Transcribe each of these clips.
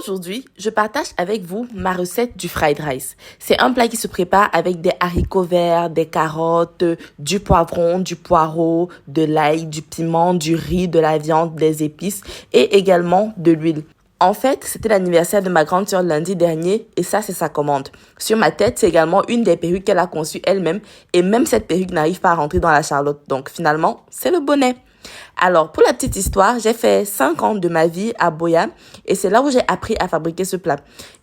Aujourd'hui, je partage avec vous ma recette du fried rice. C'est un plat qui se prépare avec des haricots verts, des carottes, du poivron, du poireau, de l'ail, du piment, du riz, de la viande, des épices et également de l'huile. En fait, c'était l'anniversaire de ma grande sœur lundi dernier et ça, c'est sa commande. Sur ma tête, c'est également une des perruques qu'elle a conçues elle-même et même cette perruque n'arrive pas à rentrer dans la charlotte. Donc finalement, c'est le bonnet. Alors, pour la petite histoire, j'ai fait 5 ans de ma vie à Boya et c'est là où j'ai appris à fabriquer ce plat.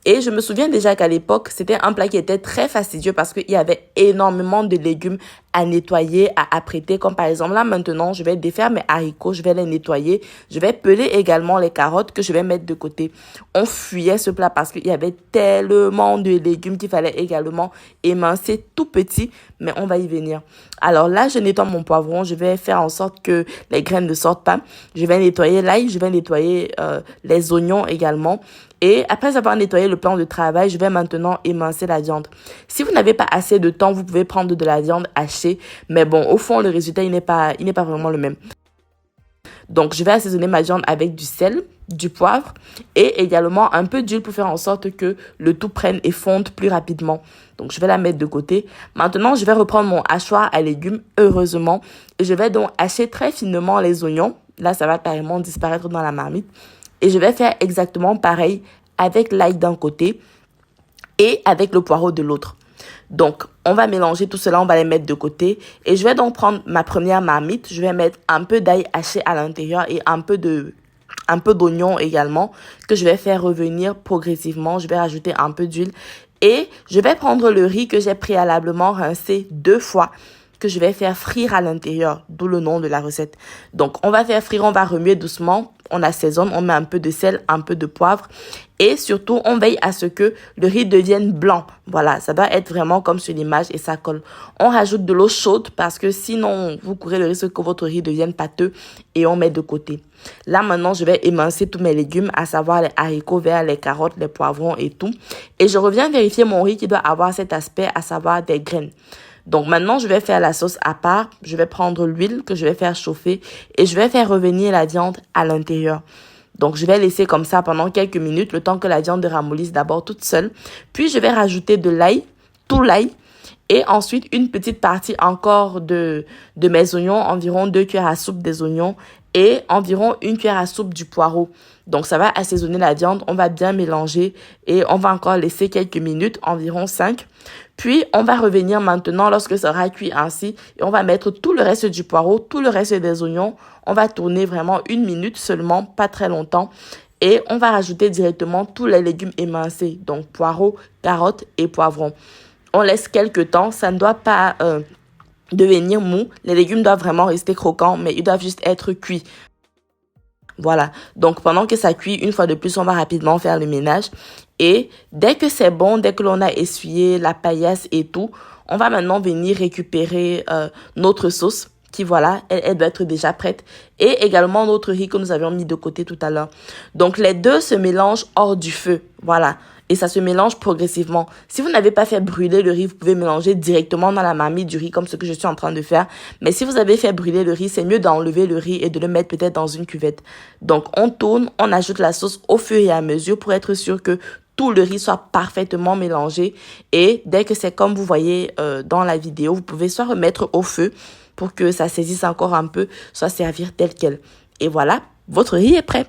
Et je me souviens déjà qu'à l'époque, c'était un plat qui était très fastidieux parce qu'il y avait énormément de légumes à nettoyer, à apprêter. Comme par exemple, là maintenant, je vais défaire mes haricots, je vais les nettoyer. Je vais peler également les carottes que je vais mettre de côté. On fuyait ce plat parce qu'il y avait tellement de légumes qu'il fallait également émincer tout petit, mais on va y venir. Alors là, je nettoie mon poivron, je vais faire en sorte que les graines ne sortent pas. Je vais nettoyer l'ail, je vais nettoyer les oignons également. Et après avoir nettoyé le plan de travail, je vais maintenant émincer la viande. Si vous n'avez pas assez de temps, vous pouvez prendre de la viande hachée. Mais bon, au fond, le résultat, il n'est pas vraiment le même. Donc, je vais assaisonner ma viande avec du sel, du poivre et également un peu d'huile pour faire en sorte que le tout prenne et fonde plus rapidement. Donc, je vais la mettre de côté. Maintenant, je vais reprendre mon hachoir à légumes, heureusement. Et je vais donc hacher très finement les oignons. Là, ça va carrément disparaître dans la marmite. Et je vais faire exactement pareil avec l'ail d'un côté et avec le poireau de l'autre. Donc, on va mélanger tout cela, on va les mettre de côté. Et je vais donc prendre ma première marmite. Je vais mettre un peu d'ail haché à l'intérieur et un peu d'oignon également que je vais faire revenir progressivement. Je vais rajouter un peu d'huile et je vais prendre le riz que j'ai préalablement rincé 2 fois que je vais faire frire à l'intérieur, d'où le nom de la recette. Donc, on va faire frire, on va remuer doucement, on assaisonne, on met un peu de sel, un peu de poivre et surtout, on veille à ce que le riz devienne blanc. Voilà, ça doit être vraiment comme sur l'image et ça colle. On rajoute de l'eau chaude parce que sinon, vous courez le risque que votre riz devienne pâteux et on met de côté. Là, maintenant, je vais émincer tous mes légumes, à savoir les haricots verts, les carottes, les poivrons et tout. Et je reviens vérifier mon riz qui doit avoir cet aspect, à savoir des graines. Donc maintenant, je vais faire la sauce à part. Je vais prendre l'huile que je vais faire chauffer et je vais faire revenir la viande à l'intérieur. Donc, je vais laisser comme ça pendant quelques minutes, le temps que la viande ramollisse d'abord toute seule. Puis, je vais rajouter de l'ail, tout l'ail. Et ensuite, une petite partie encore de mes oignons, environ 2 cuillères à soupe des oignons et environ 1 cuillère à soupe du poireau. Donc, ça va assaisonner la viande, on va bien mélanger et on va encore laisser quelques minutes, environ 5. Puis, on va revenir maintenant lorsque ça sera cuit ainsi et on va mettre tout le reste du poireau, tout le reste des oignons. On va tourner vraiment 1 minute seulement, pas très longtemps. Et on va rajouter directement tous les légumes émincés, donc poireaux, carottes et poivrons. On laisse quelques temps, ça ne doit pas devenir mou. Les légumes doivent vraiment rester croquants, mais ils doivent juste être cuits. Voilà, donc pendant que ça cuit, une fois de plus, on va rapidement faire le ménage. Et dès que c'est bon, dès que l'on a essuyé la paillasse et tout, on va maintenant venir récupérer notre sauce qui, voilà, elle doit être déjà prête. Et également notre riz que nous avions mis de côté tout à l'heure. Donc les deux se mélangent hors du feu, voilà. Et ça se mélange progressivement. Si vous n'avez pas fait brûler le riz, vous pouvez mélanger directement dans la marmite du riz comme ce que je suis en train de faire. Mais si vous avez fait brûler le riz, c'est mieux d'enlever le riz et de le mettre peut-être dans une cuvette. Donc on tourne, on ajoute la sauce au fur et à mesure pour être sûr que tout le riz soit parfaitement mélangé. Et dès que c'est comme vous voyez dans la vidéo, vous pouvez soit remettre au feu pour que ça saisisse encore un peu, soit servir tel quel. Et voilà, votre riz est prêt.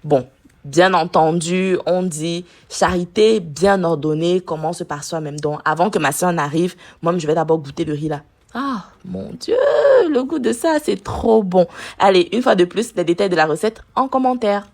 Bon. Bien entendu, on dit charité bien ordonnée commence par soi-même. Donc, avant que ma soeur n'arrive, moi, je vais d'abord goûter le riz là. Ah, mon Dieu, le goût de ça, c'est trop bon. Allez, une fois de plus, les détails de la recette en commentaire.